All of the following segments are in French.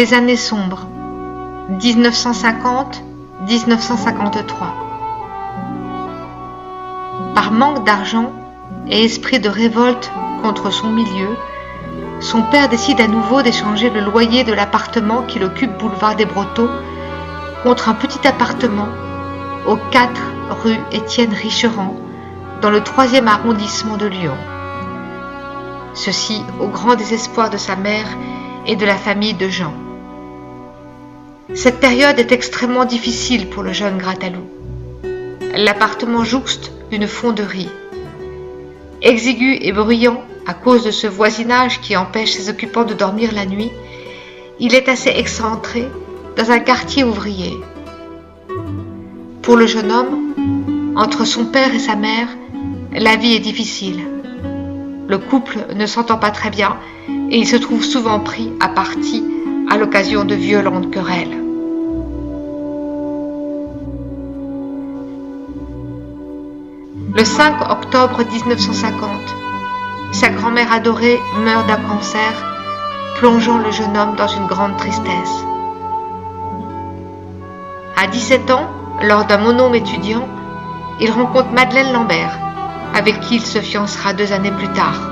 Les années sombres, 1950-1953. Par manque d'argent et esprit de révolte contre son milieu, son père décide à nouveau d'échanger le loyer de l'appartement qu'il occupe boulevard des Brotteaux contre un petit appartement au 4 rue Étienne Richerand, dans le 3e arrondissement de Lyon. Ceci au grand désespoir de sa mère et de la famille de Jean. Cette période est extrêmement difficile pour le jeune Grattalou. L'appartement jouxte une fonderie. Exigu et bruyant à cause de ce voisinage qui empêche ses occupants de dormir la nuit, il est assez excentré dans un quartier ouvrier. Pour le jeune homme, entre son père et sa mère, la vie est difficile. Le couple ne s'entend pas très bien et il se trouve souvent pris à partie à l'occasion de violentes querelles. Le 5 octobre 1950, sa grand-mère adorée meurt d'un cancer, plongeant le jeune homme dans une grande tristesse. À 17 ans, lors d'un monôme étudiant, il rencontre Madeleine Lambert, avec qui il se fiancera 2 années plus tard.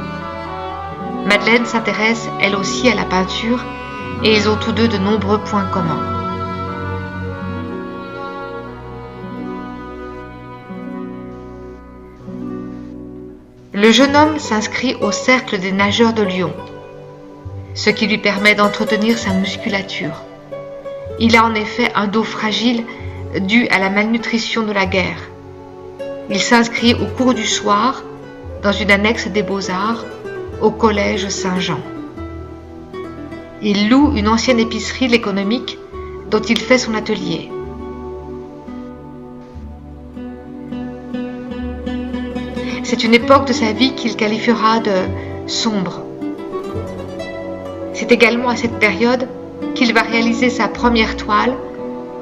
Madeleine s'intéresse elle aussi à la peinture et ils ont tous deux de nombreux points communs. Le jeune homme s'inscrit au cercle des nageurs de Lyon, ce qui lui permet d'entretenir sa musculature. Il a en effet un dos fragile dû à la malnutrition de la guerre. Il s'inscrit au cours du soir dans une annexe des Beaux-Arts au collège Saint-Jean. Il loue une ancienne épicerie, l'Économique, dont il fait son atelier. C'est une époque de sa vie qu'il qualifiera de sombre. C'est également à cette période qu'il va réaliser sa première toile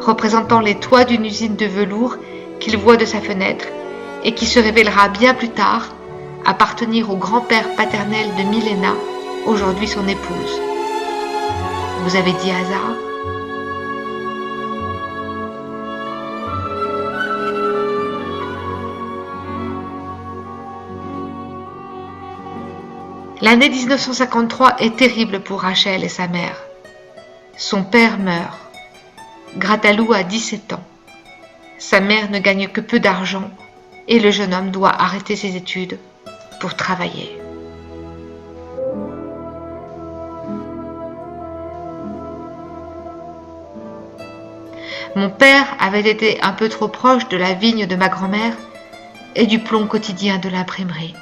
représentant les toits d'une usine de velours qu'il voit de sa fenêtre et qui se révélera bien plus tard appartenir au grand-père paternel de Milena, aujourd'hui son épouse. Vous avez dit hasard ? L'année 1953 est terrible pour Rachel et sa mère. Son père meurt. Grattalou a 17 ans. Sa mère ne gagne que peu d'argent et le jeune homme doit arrêter ses études pour travailler. Mon père avait été un peu trop proche de la vigne de ma grand-mère et du plomb quotidien de l'imprimerie.